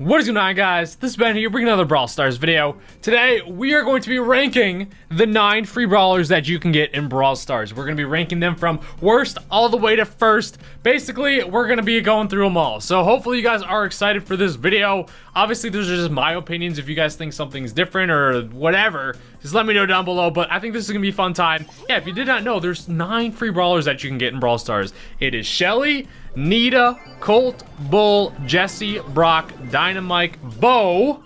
What is going on, guys? This is Ben here, bringing another Brawl Stars video. Today, we are going to be ranking the 9 free brawlers that you can get in Brawl Stars. We're going to be ranking them from worst all the way to first. Basically, we're going to be going through them all. So hopefully you guys are excited for this video. Obviously, these are just my opinions. If you guys think something's different or whatever, just let me know down below. But I think this is going to be a fun time. Yeah, if you did not know, there's 9 free brawlers that you can get in Brawl Stars. It is Shelley, Nita, Colt, Bull, Jesse, Brock, Dynamite, Bo.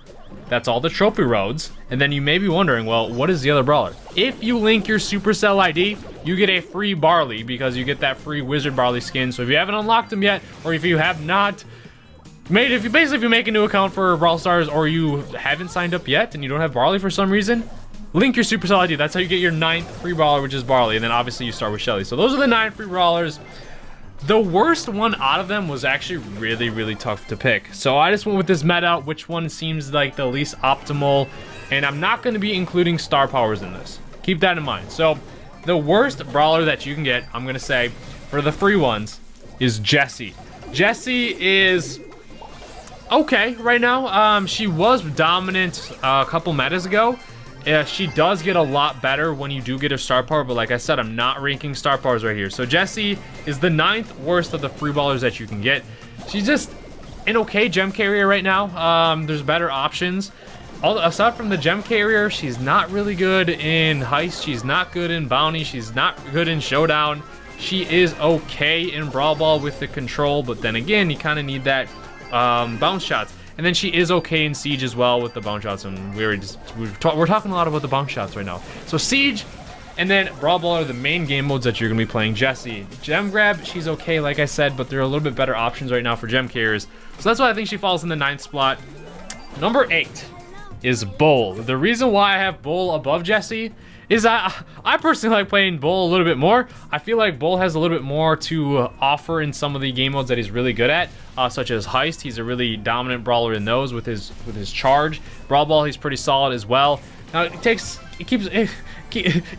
That's all the trophy roads. And then you may be wondering, well, what is the other brawler? If you link your Supercell ID, you get a free Barley because you get that free Wizard Barley skin. So if you haven't unlocked them yet, or if you have not made, if you make a new account for Brawl Stars or you haven't signed up yet and you don't have Barley for some reason, link your Supercell ID. That's how you get your 9th free brawler, which is Barley. And then obviously you start with Shelley. So those are the 9 free brawlers. The worst one out of them was actually really tough to pick. So I just went with this meta, which one seems like the least optimal. And I'm not going to be including star powers in this. Keep that in mind. So the worst brawler that you can get, I'm going to say, for the free ones, is Jessie. Jessie is okay right now. She was dominant a couple metas ago. She does get a lot better when you do get a star power, but like I said, I'm not ranking star powers right here. So Jessie is the 9th worst of the free ballers that you can get. She's just an okay gem carrier right now. There's better options. Aside from the gem carrier, she's not really good in heist. She's not good in bounty. She's not good in showdown. She is okay in brawl ball with the control, but then again, you kind of need that bounce shots. And then she is okay in Siege as well with the bounce shots, and we're talking a lot about the bounce shots right now. So Siege, and then Brawl Ball are the main game modes that you're going to be playing. Jessie. Gem Grab, she's okay, like I said, but there are a little bit better options right now for gem carriers. So that's why I think she falls in the 9th spot. Number 8 is Bull. The reason why I have Bull above Jessie is I personally like playing Bull a little bit more. I feel like Bull has a little bit more to offer in some of the game modes that he's really good at, such as Heist. He's a really dominant brawler in those with his charge. Brawl Ball, he's pretty solid as well. Now you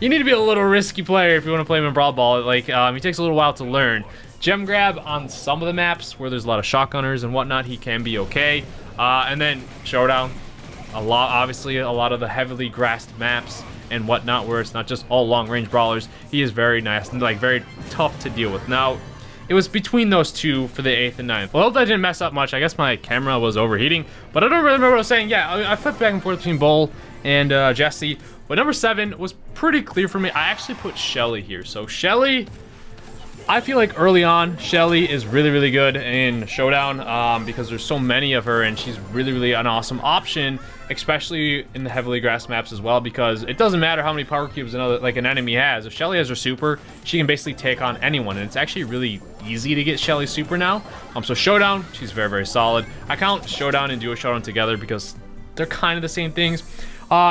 need to be a little risky player if you want to play him in Brawl Ball. Like he takes a little while to learn. Gem Grab on some of the maps where there's a lot of shotgunners and whatnot, he can be okay. And then Showdown, obviously a lot of the heavily grassed maps and whatnot, where it's not just all long-range brawlers. He is very nice and like very tough to deal with. Now, it was between those two for the 8th and 9th. Well, I hope that didn't mess up much. I guess my camera was overheating, but I don't remember what I was saying. Yeah, I flipped back and forth between Bull and Jessie. But number 7 was pretty clear for me. I actually put Shelley here. So Shelley, I feel like early on, Shelley is really good in Showdown because there's so many of her, and she's really an awesome option, especially in the heavily grassed maps as well, because it doesn't matter how many power cubes an enemy has. If Shelley has her super, she can basically take on anyone, and it's actually really easy to get Shelley super now. So Showdown, she's very solid. I count Showdown and Duo Showdown together because they're kind of the same things.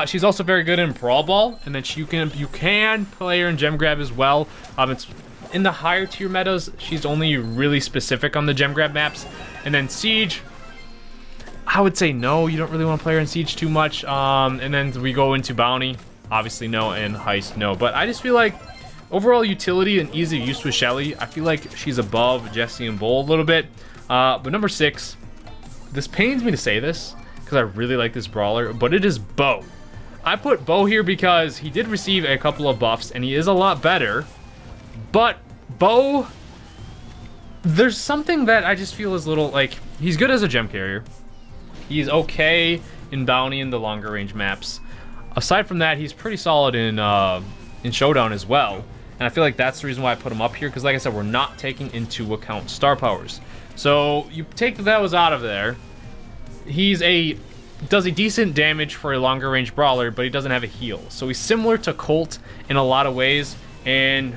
She's also very good in Brawl Ball, and then you can play her in Gem Grab as well. It's in the higher tier metas, she's only really specific on the gem grab maps. And then Siege, I would say no, you don't really want to play her in Siege too much. And then we go into bounty, obviously no, and heist no. But I just feel like overall utility and easy use with Shelley, I feel like she's above Jessie and Bull a little bit. But number 6, this pains me to say this because I really like this brawler, but it is Bo. I put Bo here because he did receive a couple of buffs and he is a lot better. But Bo, there's something that I just feel is little, like, he's good as a gem carrier. He's okay in bounty in the longer range maps. Aside from that, he's pretty solid in Showdown as well. And I feel like that's the reason why I put him up here, because like I said, we're not taking into account star powers. So you take those out of there. Does a decent damage for a longer range brawler, but he doesn't have a heal. So he's similar to Colt in a lot of ways, and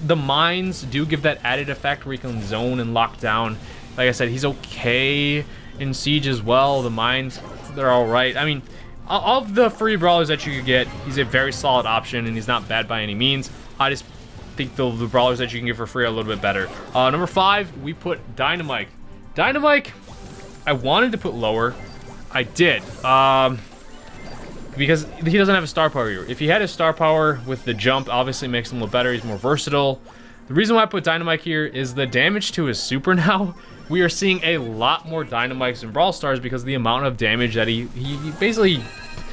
the mines do give that added effect where you can zone and lock down. Like I said, he's okay in Siege as well. The mines, they're all right. I mean, of the free brawlers that you could get, he's a very solid option, and he's not bad by any means. I just think the brawlers that you can get for free are a little bit better. Number 5, we put Dynamite. Dynamite, I wanted to put lower. I did. Because he doesn't have a star power here. If he had a star power with the jump, obviously makes him look better. He's more versatile. The reason why I put Dynamite here is the damage to his super now. We are seeing a lot more Dynamites in Brawl Stars because of the amount of damage that he basically,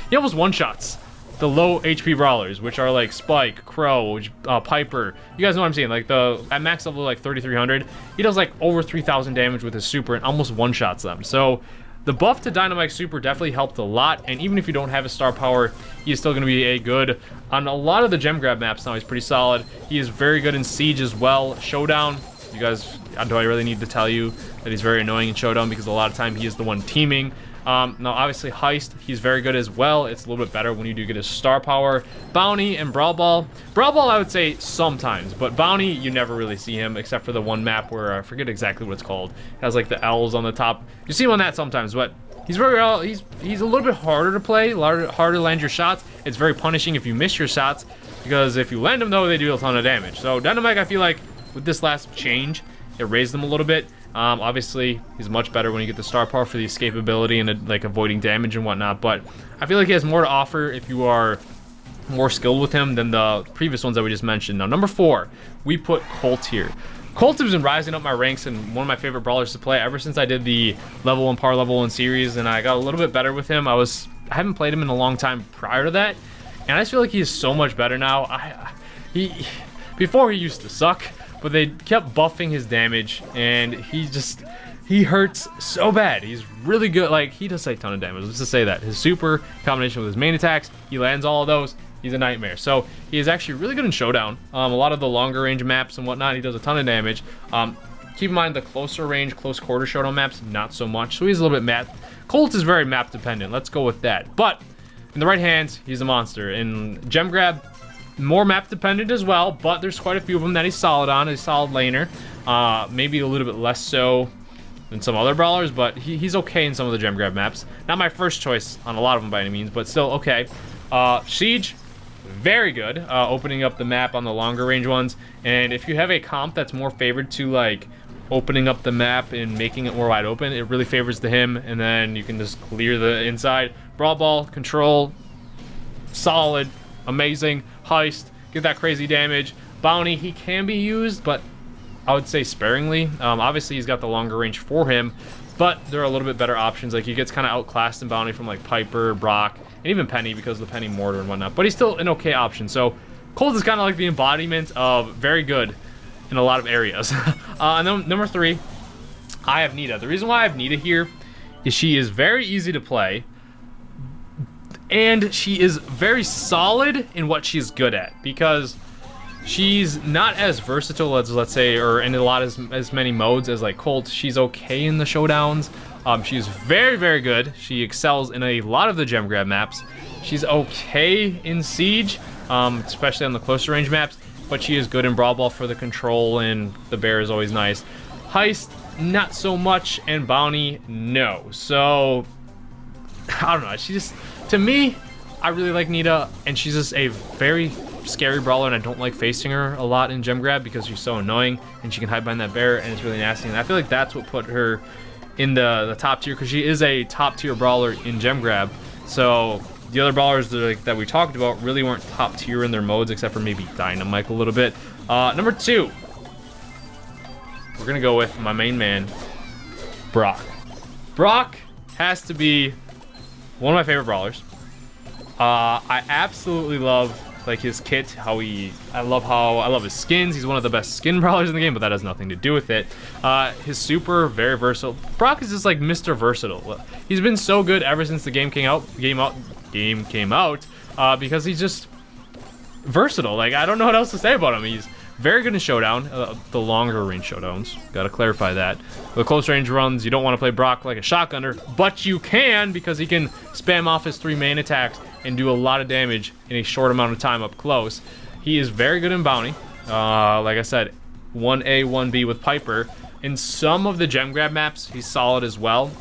he almost one-shots the low HP brawlers, which are like Spike, Crow, Piper. You guys know what I'm saying? Like at max level, like 3,300, he does like over 3,000 damage with his super and almost one-shots them. So the buff to Dynamite super definitely helped a lot, and even if you don't have a star power, he is still going to be a good on a lot of the gem grab maps. Now he's pretty solid. He is very good in Siege as well. Showdown, you guys, do I really need to tell you that he's very annoying in Showdown because a lot of time he is the one teaming. Now obviously Heist, he's very good as well. It's a little bit better when you do get his star power. Bounty and Brawl Ball. Brawl Ball I would say sometimes, but Bounty you never really see him except for the one map where I forget exactly what it's called. It has like the L's on the top. You see him on that sometimes, but he's very he's a little bit harder to play, harder to land your shots. It's very punishing if you miss your shots because if you land them though, they do a ton of damage. So Dynamite, I feel like with this last change, it raised them a little bit. Obviously, he's much better when you get the star power for the escapability and like avoiding damage and whatnot, but I feel like he has more to offer if you are more skilled with him than the previous ones that we just mentioned. Now, number 4, we put Colt here. Colt has been rising up my ranks and one of my favorite brawlers to play ever since I did the level 1 par level 1 series, and I got a little bit better with him. I haven't played him in a long time prior to that, and I just feel like he is so much better now. Before he used to suck, but they kept buffing his damage, and he hurts so bad. He's really good. Like, he does a ton of damage. Let's just say that. His super combination with his main attacks, he lands all of those. He's a nightmare. So he is actually really good in Showdown. A lot of the longer range maps and whatnot, he does a ton of damage. Keep in mind the closer range, close quarter Showdown maps, not so much. So he's a little bit map. Colt is very map dependent. Let's go with that. But in the right hands, he's a monster. In Gem Grab, more map dependent as well, but there's quite a few of them that he's solid on. He's a solid laner. Maybe a little bit less so than some other brawlers, but he's okay in some of the gem grab maps. Not my first choice on a lot of them by any means, but still okay. Siege, very good, opening up the map on the longer range ones. And if you have a comp that's more favored to like opening up the map and making it more wide open, it really favors to him, and then you can just clear the inside. Brawl Ball, control, solid, amazing. Heist, get that crazy damage. Bounty, he can be used, but I would say sparingly. Obviously, he's got the longer range for him, but there are a little bit better options. Like, he gets kind of outclassed in Bounty from like Piper, Brock, and even Penny because of the Penny Mortar and whatnot, but he's still an okay option. So Colt is kind of like the embodiment of very good in a lot of areas. And then number 3, I have Nita. The reason why I have Nita here is she is very easy to play, and she is very solid in what she's good at, because she's not as versatile as, let's say, or in a lot as many modes as like Colt. She's okay in the showdowns. She's very, very good. She excels in a lot of the gem grab maps. She's okay in Siege, especially on the closer range maps, but she is good in Brawl Ball for the control, and the bear is always nice. Heist, not so much, and Bounty, no. So, I don't know. She just, to me, I really like Nita, and she's just a very scary brawler, and I don't like facing her a lot in gem grab because she's so annoying, and she can hide behind that bear, and it's really nasty. And I feel like that's what put her in the top tier, because she is a top tier brawler in gem grab. So the other brawlers that we talked about really weren't top tier in their modes, except for maybe Dynamite a little bit. Number 2, we're gonna go with my main man, Brock. Brock has to be one of my favorite brawlers. I absolutely love like his kit, I love his skins. He's one of the best skin brawlers in the game, but that has nothing to do with it. His super, very versatile. Brock is just like Mr. Versatile. He's been so good ever since the game came out, because he's just versatile. Like, I don't know what else to say about him. He's very good in Showdown, the longer range Showdowns. Gotta clarify that. The close range runs, you don't want to play Brock like a shotgunner, but you can, because he can spam off his 3 main attacks and do a lot of damage in a short amount of time up close. He is very good in Bounty. Like I said, 1A, 1B with Piper. In some of the gem grab maps, he's solid as well.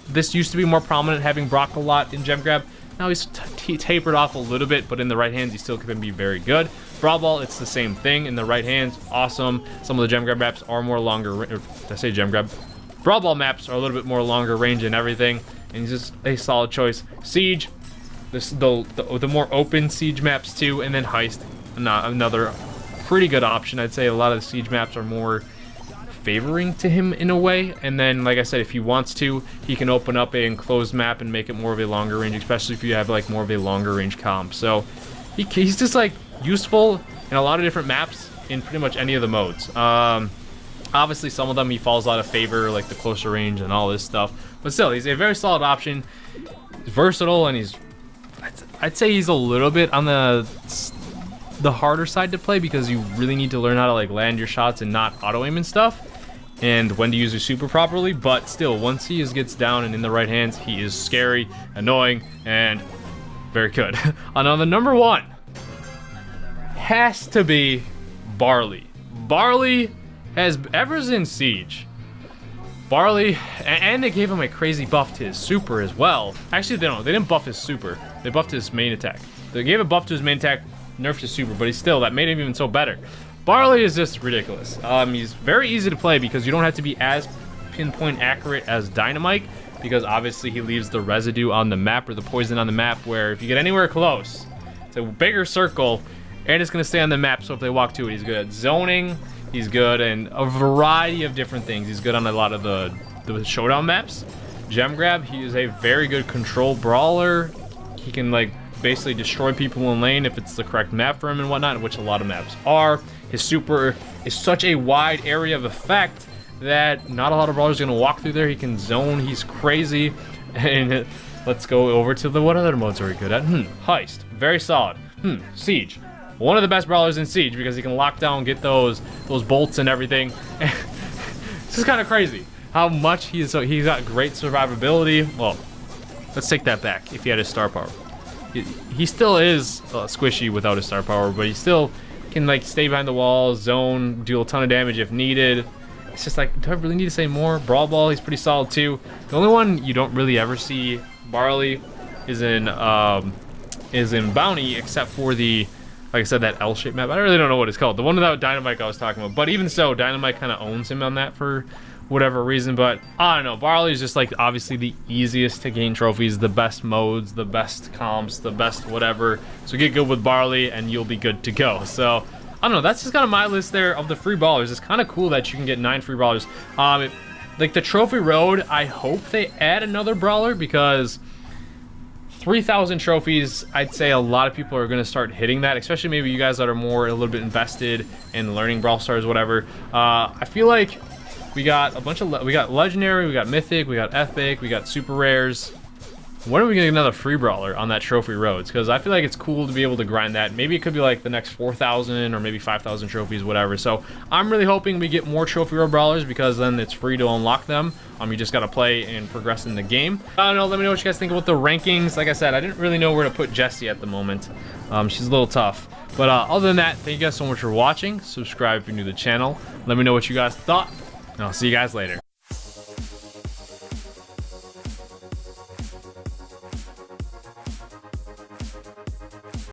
This used to be more prominent, having Brock a lot in gem grab. Now he's tapered off a little bit, but in the right hands, he still can be very good. Brawl Ball, it's the same thing. In the right hands, awesome. Some of the gem grab maps are more longer, or did I say gem grab? Brawl Ball maps are a little bit more longer range and everything, and he's just a solid choice. Siege, the more open Siege maps too, and then Heist, another pretty good option. I'd say a lot of the siege maps are more favoring to him in a way, and then like I said, if he wants to, he can open up a enclosed map and make it more of a longer range, especially if you have like more of a longer range comp. So he's just like useful in a lot of different maps in pretty much any of the modes. Obviously some of them he falls out of favor, like the closer range and all this stuff, but still he's a very solid option. He's versatile, and I'd say he's a little bit on the harder side to play, because you really need to learn how to like land your shots and not auto aim and stuff, and when to use your super properly. But still, once he gets down and in the right hands, he is scary, annoying, and very good. On the number 1 has to be Barley. Barley has, ever since Siege, Barley, and they gave him a crazy buff to his super as well. Actually, they didn't buff his super. They buffed his main attack. They gave a buff to his main attack, nerfed his super, but that made him even so better. Barley is just ridiculous. He's very easy to play because you don't have to be as pinpoint accurate as Dynamite, because obviously he leaves the residue on the map, or the poison on the map, where if you get anywhere close, it's a bigger circle and it's going to stay on the map. So if they walk to it, he's good at zoning, he's good in a variety of different things. He's good on a lot of the showdown maps. Gem Grab, he is a very good control brawler. He can like basically destroy people in lane if it's the correct map for him and whatnot, which a lot of maps are. His super is such a wide area of effect that not a lot of brawlers are going to walk through there. He can zone, he's crazy. And let's go over to what other modes are we good at? Heist, very solid. Siege, one of the best brawlers in Siege, because he can lock down, get those bolts and everything. It's just kind of crazy how much he's got great survivability. Well, let's take that back. If he had his star power, he still is squishy without his star power, but he still can like stay behind the wall, zone, deal a ton of damage if needed. It's just like, do I really need to say more? Brawl Ball, he's pretty solid too. The only one you don't really ever see Barley is in Bounty, except for the, like I said, that L-shaped map. I really don't know what it's called. The one without Dynamite I was talking about. But even so, Dynamite kind of owns him on that for whatever reason. But I don't know. Barley is just like obviously the easiest to gain trophies, the best modes, the best comps, the best whatever. So get good with Barley and you'll be good to go. So I don't know. That's just kind of my list there of the free brawlers. It's kind of cool that you can get 9 free brawlers. Like the trophy road, I hope they add another brawler, because 3,000 trophies, I'd say a lot of people are going to start hitting that, especially maybe you guys that are more a little bit invested in learning Brawl Stars, whatever. I feel like we got a bunch of, we got legendary, we got mythic, we got epic, we got super rares. When are we getting another free brawler on that trophy roads? Because I feel like it's cool to be able to grind that. Maybe it could be like the next 4,000 or maybe 5,000 trophies, whatever. So I'm really hoping we get more trophy road brawlers, because then it's free to unlock them. You just got to play and progress in the game. I don't know. Let me know what you guys think about the rankings. Like I said, I didn't really know where to put Jessie at the moment. She's a little tough. But other than that, thank you guys so much for watching. Subscribe if you're new to the channel. Let me know what you guys thought, and I'll see you guys later.